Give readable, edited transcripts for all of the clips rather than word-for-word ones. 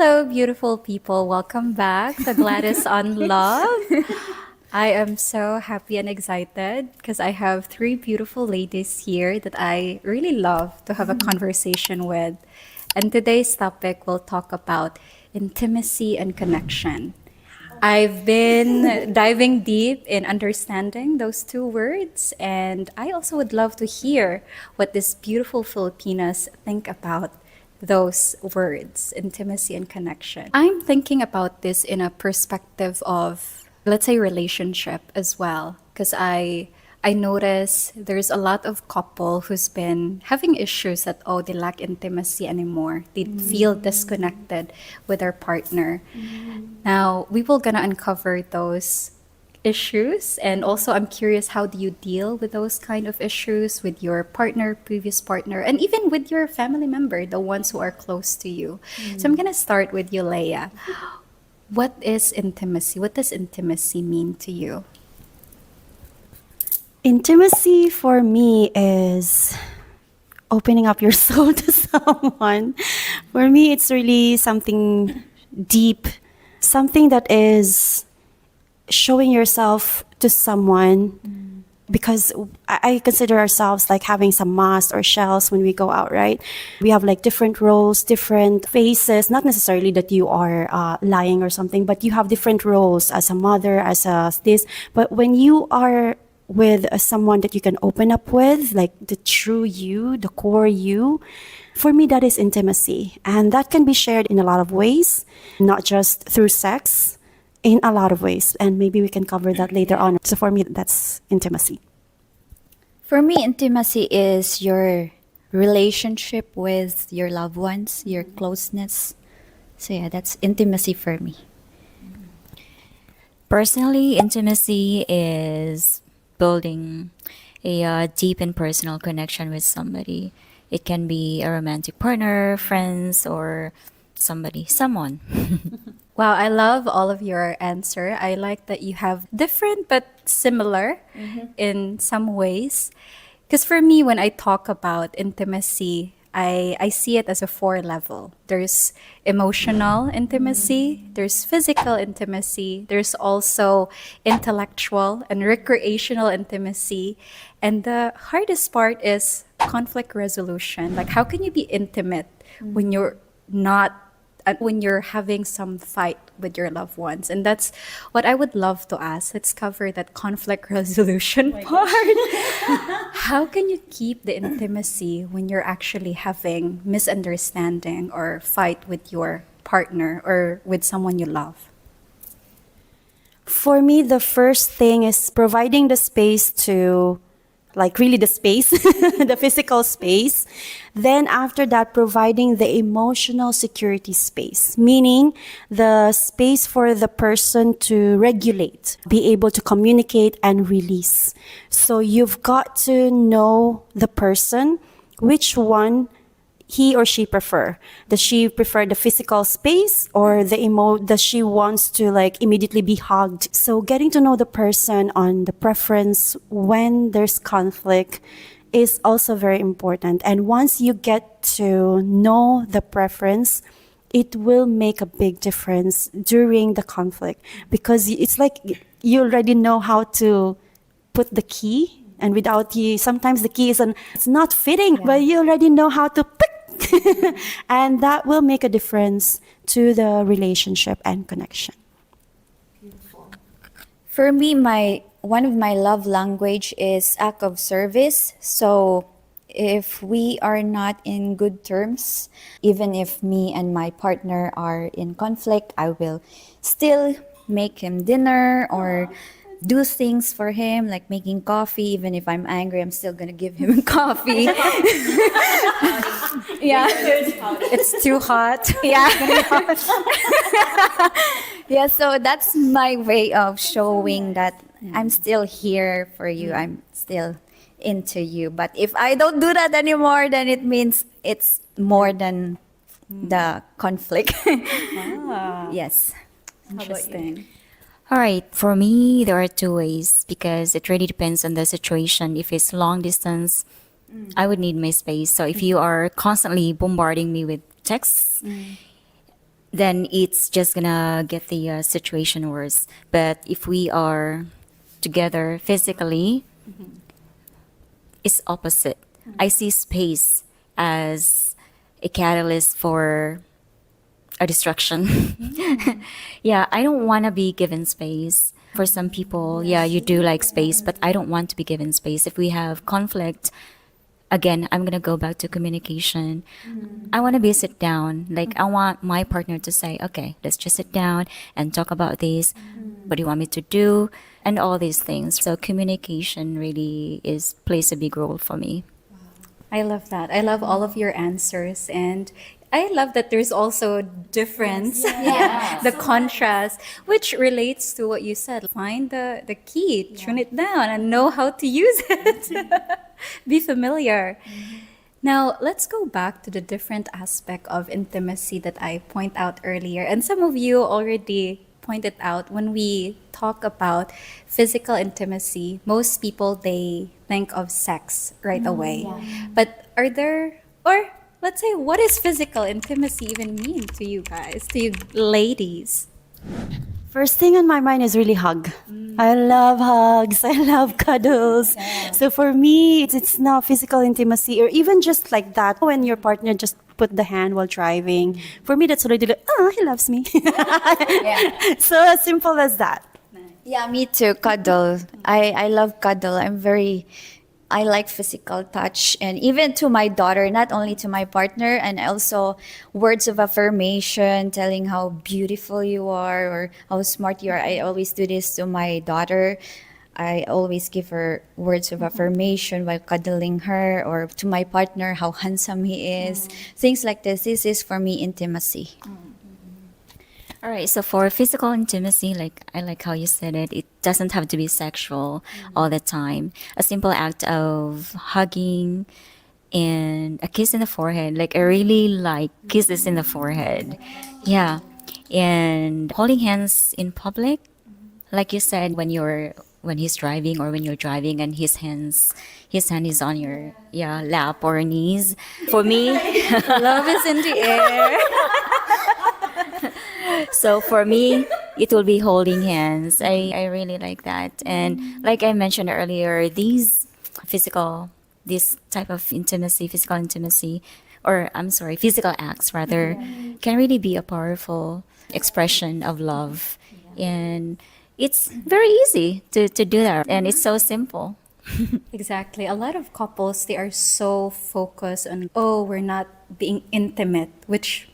Hello, beautiful people. Welcome back to Gladys on Love. I am so happy and excited because I have three beautiful ladies here that I really love to have a conversation with. And today's topic will talk about intimacy and connection. I've been diving deep in understanding those two words, and I also would love to hear what these beautiful Filipinas think about those words, intimacy and connection. I'm thinking about this in a perspective of, let's say, relationship as well, because I notice there's a lot of couple who's been having issues that they lack intimacy anymore. They feel disconnected with their partner. Now we will gonna uncover those issues, and also I'm curious, how do you deal with those kind of issues with your partner, previous partner, and even with your family member, the ones who are close to you. So I'm gonna start with you, Leia. What is intimacy? What does intimacy mean to you? Intimacy for me is opening up your soul to someone. For me, it's really something deep, something that is showing yourself to someone, because I consider ourselves like having some masks or shells when we go out, right? We have like different roles, different faces, not necessarily that you are lying or something, but you have different roles as a mother, as a this. But when you are with someone that you can open up with, like the true you, the core you, for me, that is intimacy. And that can be shared in a lot of ways, not just through sex, in a lot of ways. And maybe we can cover that later on. So for me, that's intimacy. For me, intimacy is your relationship with your loved ones, your closeness. So yeah, that's intimacy for me. Personally, intimacy is building a deep and personal connection with somebody. It can be a romantic partner, friends, or someone. Wow, I love all of your answer. I like that you have different but similar in some ways. Because for me, when I talk about intimacy, I see it as a four level. There's emotional intimacy, there's physical intimacy, there's also intellectual and recreational intimacy. And the hardest part is conflict resolution. Like, how can you be intimate when you're not when you're having some fight with your loved ones? And that's what I would love to ask. Let's cover that conflict resolution part. How can you keep the intimacy when you're actually having misunderstanding or fight with your partner or with someone you love? For me, the first thing is providing the space to, like really the space, the physical space. Then after that, providing the emotional security space, meaning the space for the person to regulate, be able to communicate and release. So you've got to know the person, which one he or she prefer. Does she prefer the physical space, or does she wants to like immediately be hugged? So getting to know the person on the preference when there's conflict is also very important. And once you get to know the preference, it will make a big difference during the conflict, because it's like you already know how to put the key, and without you, sometimes the key it's not fitting, but you already know how to pick. And that will make a difference to the relationship and connection. For me, one of my love language is act of service. So if we are not in good terms, even if me and my partner are in conflict, I will still make him dinner or do things for him, like making coffee. Even if I'm angry, I'm still gonna give him coffee. Yeah, It's too hot. yeah. Yeah, so that's my way of showing that I'm still here for you. I'm still into you. But if I don't do that anymore, then it means it's more than the conflict. Yes. Interesting. All right, for me, there are two ways because it really depends on the situation. If it's long distance, I would need my space. So if you are constantly bombarding me with texts, then it's just gonna get the situation worse. But if we are together physically, it's opposite. I see space as a catalyst for a distraction. Yeah, I don't want to be given space. For some people, yeah, you do like space, but I don't want to be given space. If we have conflict, again, I'm gonna go back to communication. I want to be sit down. Like I want my partner to say, okay, let's just sit down and talk about this. What do you want me to do? And all these things. So communication really is plays a big role for me. I love that. I love all of your answers, and I love that there's also difference, the contrast, which relates to what you said. Find the key, tune it down, and know how to use it. Be familiar. Now, let's go back to the different aspect of intimacy that I point out earlier. And some of you already pointed out when we talk about physical intimacy, most people they think of sex right away. But are there or let's say what does physical intimacy even mean to you guys, to you ladies? First thing on my mind is really hug. I love hugs. I love cuddles. So for me, it's not physical intimacy or even just like that. When your partner just put the hand while driving, for me, that's already like, oh, he loves me. So as simple as that. Yeah, me too. Cuddle. I love cuddle. I like physical touch, and even to my daughter, not only to my partner, and also words of affirmation, telling how beautiful you are or how smart you are. I always do this to my daughter. I always give her words of affirmation while cuddling her, or to my partner, how handsome he is. Things like this. This is for me intimacy. All right, so for physical intimacy, like I like how you said it, it doesn't have to be sexual all the time. A simple act of hugging and a kiss in the forehead. Like I really like kisses in the forehead. Yeah. And holding hands in public, like you said, when he's driving or when you're driving and his hand is on your lap or knees. For me, Love is in the air. so for me, it will be holding hands. I really like that. And like I mentioned earlier, this type of intimacy, physical intimacy, or I'm sorry, physical acts rather, can really be a powerful expression of love. And it's very easy to do that. And it's so simple. Exactly. A lot of couples, they are so focused on, oh, we're not being intimate, which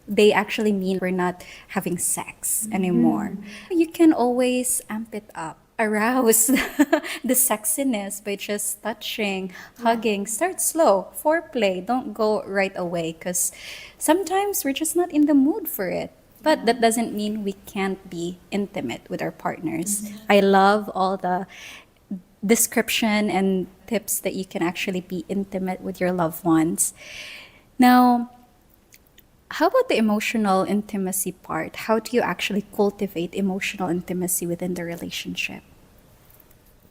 they actually mean we're not having sex anymore. You can always amp it up, arouse the sexiness by just touching, hugging. Start slow, foreplay. Don't go right away because sometimes we're just not in the mood for it. But that doesn't mean we can't be intimate with our partners. I love all the description and tips that you can actually be intimate with your loved ones. Now, how about the emotional intimacy part? How do you actually cultivate emotional intimacy within the relationship?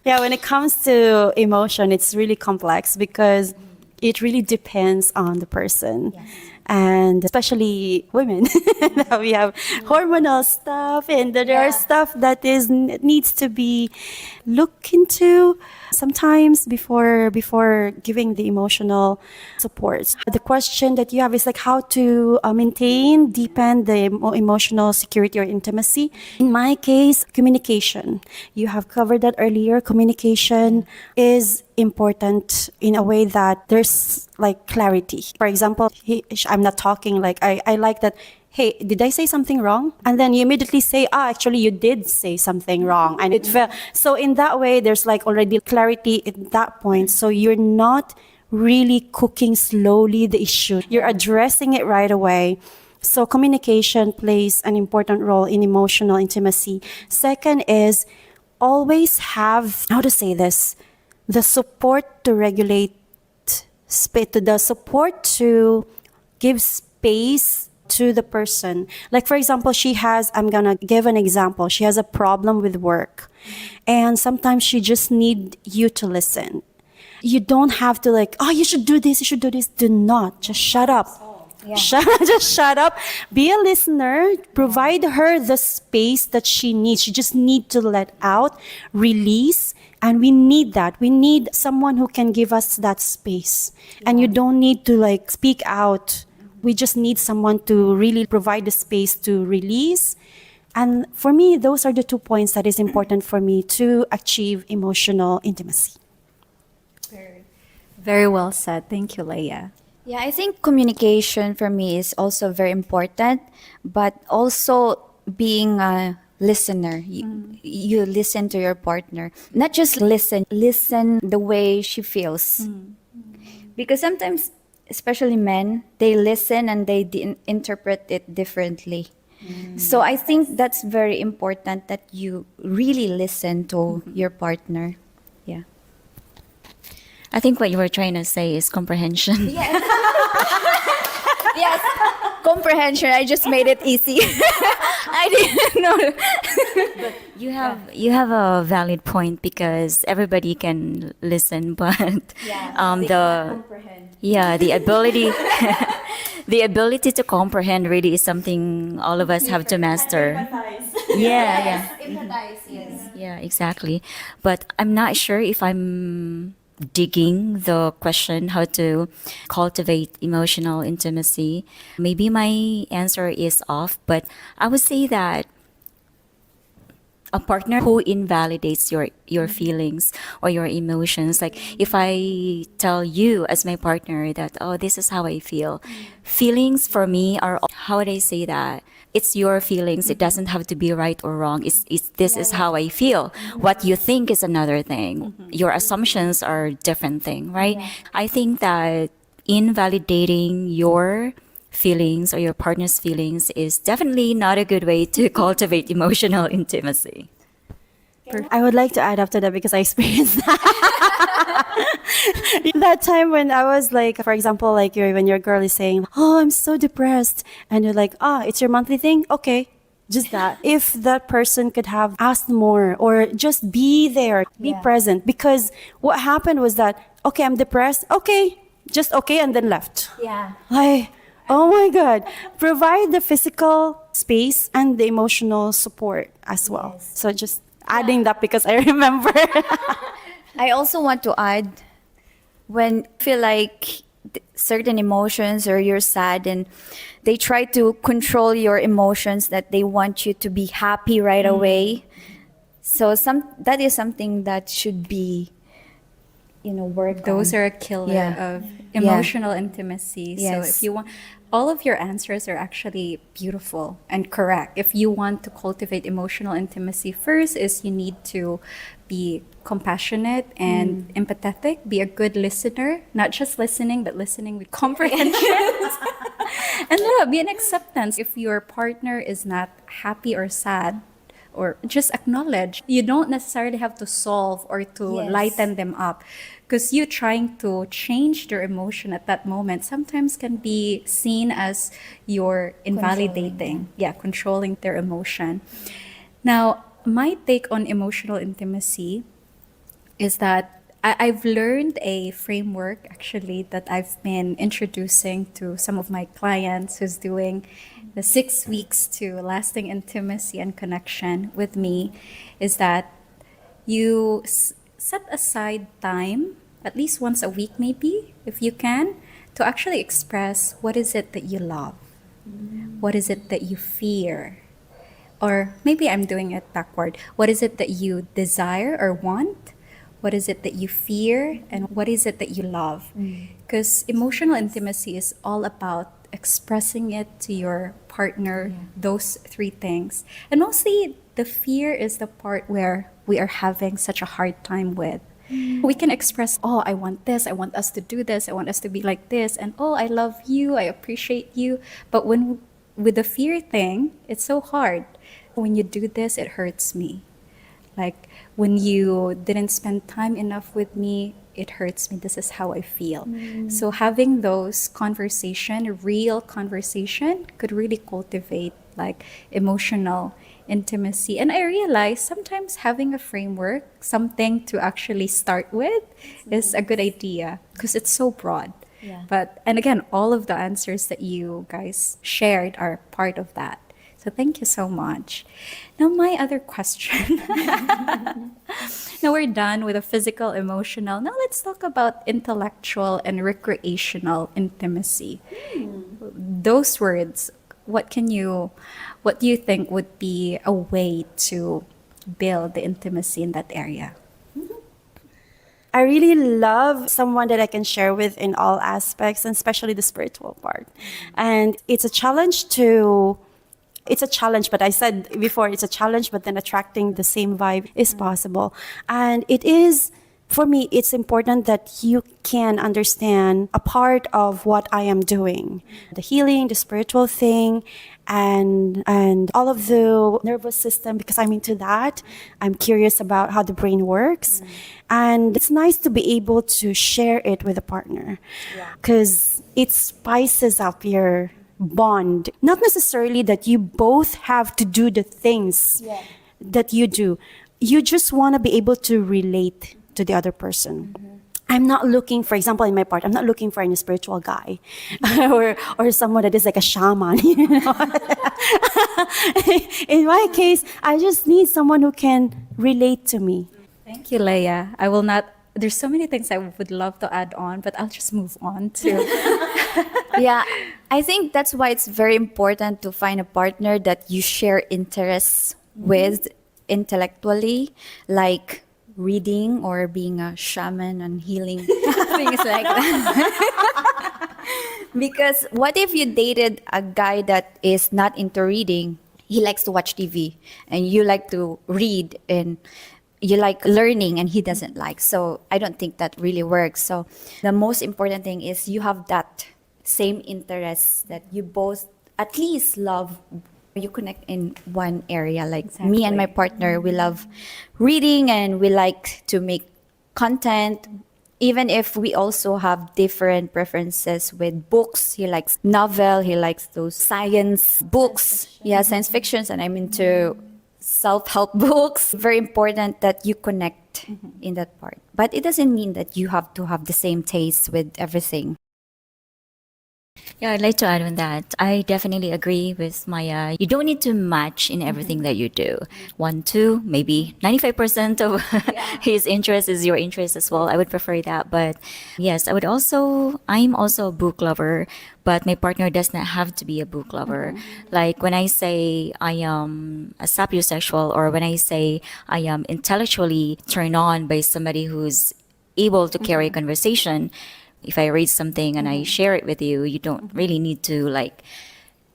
Yeah, when it comes to emotion, it's really complex because it really depends on the person. And especially women, now we have hormonal stuff, and there are stuff that needs to be looked into sometimes before giving the emotional support. The question that you have is like how to deepen the emotional security or intimacy. In my case, communication. You have covered that earlier. Communication is important in a way that there's like clarity. For example, I'm not talking like I like that. Hey, did I say something wrong? And then you immediately say, actually you did say something wrong. And it felt, so in that way, there's like already clarity at that point. So you're not really cooking slowly the issue. You're addressing it right away. So communication plays an important role in emotional intimacy. Second is always have, how to say this, the support to regulate, the support to give space to the person. Like for example, I'm gonna give an example. She has a problem with work and sometimes she just need you to listen. You don't have to like, oh, you should do this, you should do this. Do not, just shut up. Just shut up. Be a listener. Provide her the space that she needs. She just need to let out, release, and we need that. We need someone who can give us that space. And you don't need to like speak out. We just need someone to really provide the space to release. And for me, those are the 2 points that is important for me to achieve emotional intimacy. Very well said. Thank you, Leia. Yeah, I think communication for me is also very important, but also being a listener. You listen to your partner. Not just listen the way she feels. Because sometimes, especially men, they listen and they interpret it differently. So I think that's very important that you really listen to your partner. Yeah. I think what you were trying to say is comprehension. Yes, comprehension. I just made it easy. I didn't know. You have a valid point because everybody can listen, but the ability the ability to comprehend really is something all of us have to master. Yeah, Empathize, yes. yeah, exactly. But I'm not sure if I'm digging the question how to cultivate emotional intimacy. Maybe my answer is off, but I would say that a partner who invalidates your feelings or your emotions, like if I tell you as my partner that, oh, this is how I feel, feelings for me are, how would I say that, it's your feelings. It doesn't have to be right or wrong. It's this is how I feel. What you think is another thing. Your assumptions are different thing, right? I think that invalidating your feelings or your partner's feelings is definitely not a good way to cultivate emotional intimacy. I would like to add up to that because I experienced that. That time when I was like, for example, like when your girl is saying, "Oh, I'm so depressed," and you're like, "Ah, it's your monthly thing, okay." Just that. If that person could have asked more or just be there, be present. Because what happened was that, okay, I'm depressed, okay, just okay, and then left. Yeah. Oh my God. Provide the physical space and the emotional support as well. So just adding that because I remember. I also want to add, when you feel like certain emotions or you're sad and they try to control your emotions, that they want you to be happy right away. So that is something that should be, worked Those on. are a killer Yeah. of emotional intimacy. So Yes. if you want, all of your answers are actually beautiful and correct. If you want to cultivate emotional intimacy, first is you need to be compassionate and empathetic, be a good listener, not just listening, but listening with comprehension. And be an acceptance. If your partner is not happy or sad, or just acknowledge. You don't necessarily have to solve or to Yes. lighten them up, because you trying to change their emotion at that moment sometimes can be seen as you're invalidating, controlling their emotion. Now, my take on emotional intimacy is that I've learned a framework actually that I've been introducing to some of my clients who's doing the 6 weeks to lasting intimacy and connection with me, is that you set aside time, at least once a week maybe, if you can, to actually express what is it that you love, what is it that you fear, or maybe I'm doing it backward. What is it that you desire or want? What is it that you fear? And what is it that you love? Because emotional intimacy is all about expressing it to your partner, those three things. And mostly the fear is the part where we are having such a hard time with. We can express, oh, I want this, I want us to do this, I want us to be like this, and oh, I love you, I appreciate you. But with the fear thing, it's so hard. When you do this, it hurts me. Like when you didn't spend time enough with me, it hurts me. This is how I feel. So having those real conversation could really cultivate like emotional intimacy. And I realize sometimes having a framework, something to actually start with, is a good idea because it's so broad. Yeah. But, and again, all of the answers that you guys shared are part of that. So thank you so much. Now, my other question. Now we're done with the physical, emotional. Now let's talk about intellectual and recreational intimacy. Those words, what do you think would be a way to build the intimacy in that area? I really love someone that I can share with in all aspects, and especially the spiritual part. And it's a challenge, but I said before it's a challenge, but then attracting the same vibe is possible. And it is, for me, it's important that you can understand a part of what I am doing, the healing, the spiritual thing, and all of the nervous system, because I'm into that. I'm curious about how the brain works. And it's nice to be able to share it with a partner because it spices up your bond. Not necessarily that you both have to do the things that you do. You just want to be able to relate to the other person. I'm not looking, for example, in my part, I'm not looking for any spiritual guy or someone that is like a shaman. You know? In my case, I just need someone who can relate to me. Thank you, Leia. I will not, there's so many things I would love to add on, but I'll just move on to. Yeah, I think that's why it's very important to find a partner that you share interests with intellectually, like reading or being a shaman and healing, things like that. Because what if you dated a guy that is not into reading? He likes to watch TV and you like to read and you like learning and he doesn't like. So I don't think that really works. So the most important thing is you have that same interests that you both at least love. You connect in one area. Like me and my partner, we love reading and we like to make content. Even if we also have different preferences with books. He likes novel, he likes those science books. Yeah, science fictions, and I'm into self-help books. Very important that you connect in that part. But it doesn't mean that you have to have the same taste with everything. Yeah, I'd like to add on that. I definitely agree with Maya. You don't need to match in everything that you do. 1, 2, maybe 95% of his interest is your interest as well. I would prefer that. But yes, I'm also a book lover, but my partner does not have to be a book lover. Like when I say I am a sapiosexual, or when I say I am intellectually turned on by somebody who's able to carry a conversation, if I read something and I share it with you, you don't really need to like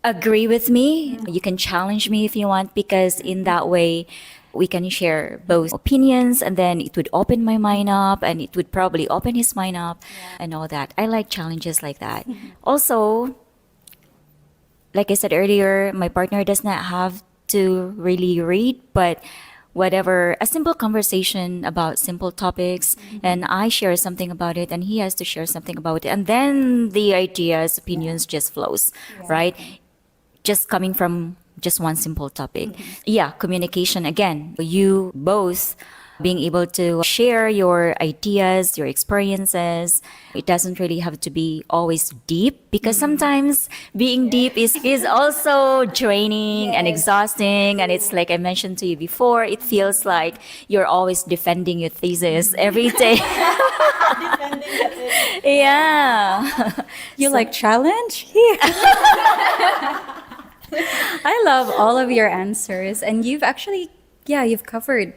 agree with me. You can challenge me if you want, because in that way we can share both opinions, and then it would open my mind up and it would probably open his mind up and all that. I like challenges like that. Also, like I said earlier, my partner does not have to really read, but whatever, a simple conversation about simple topics, and I share something about it and he has to share something about it, and then the ideas, opinions just flows, right? Just coming from just one simple topic. Yeah, communication again. You both being able to share your ideas, your experiences. It doesn't really have to be always deep, because sometimes being deep is also draining and exhausting. And it's like I mentioned to you before, it feels like you're always defending your thesis every day. Yeah. You like challenge? Here. I love all of your answers, and you've actually, you've covered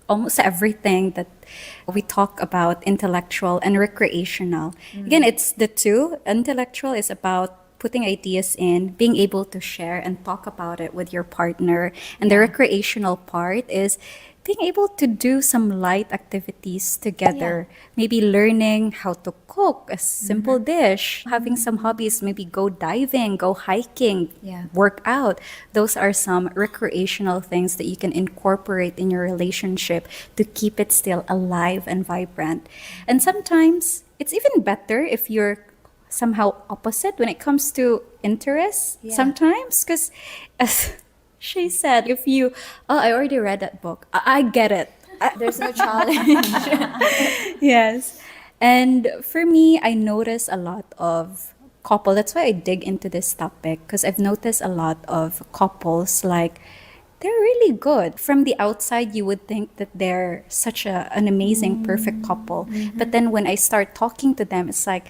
almost everything that we talk about, intellectual and recreational. Again, it's the two. Intellectual is about putting ideas in, being able to share and talk about it with your partner. And the recreational part is being able to do some light activities together. Maybe learning how to cook a simple dish, having some hobbies, maybe go diving, go hiking, work out. Those are some recreational things that you can incorporate in your relationship to keep it still alive and vibrant. And sometimes it's even better if you're somehow opposite when it comes to interests sometimes, because as she said, if you, I already read that book, I get it. There's no challenge. Yes. And for me, I notice a lot of couple. That's why I dig into this topic because I've noticed a lot of couples like they're really good. From the outside, you would think that they're such an amazing, perfect couple. But then when I start talking to them, it's like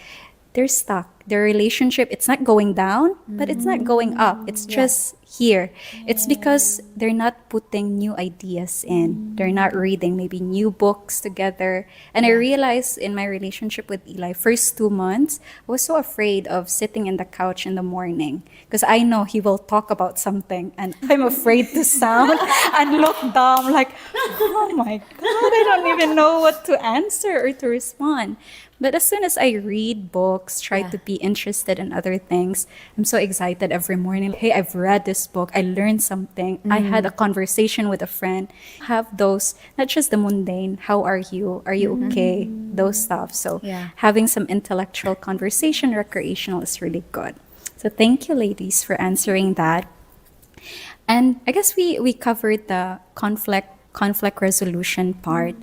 they're stuck. Their relationship, it's not going down, but it's not going up. It's just here. It's because they're not putting new ideas in. They're not reading maybe new books together. And I realized in my relationship with Eli, first 2 months, I was so afraid of sitting in the couch in the morning because I know he will talk about something and I'm afraid to sound and look dumb like, oh my God, I don't even know what to answer or to respond. But as soon as I read books, try to be interested in other things, I'm so excited every morning. Hey, I've read this book. I learned something. I had a conversation with a friend. Have those, not just the mundane, how are you? Are you okay? Those stuff. So having some intellectual conversation, recreational is really good. So thank you, ladies, for answering that. And I guess we covered the conflict resolution part.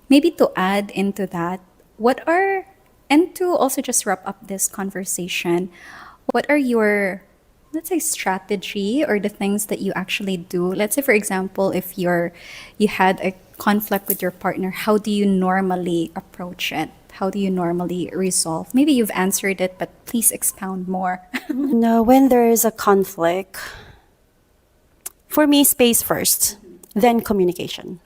Maybe to add into that, what are and to also just wrap up this conversation, what are your, let's say, strategy or the things that you actually do? Let's say, for example, if you had a conflict with your partner, how do you normally approach it? How do you normally resolve? Maybe you've answered it, but please expound more. No, when there is a conflict, for me, space first, then communication.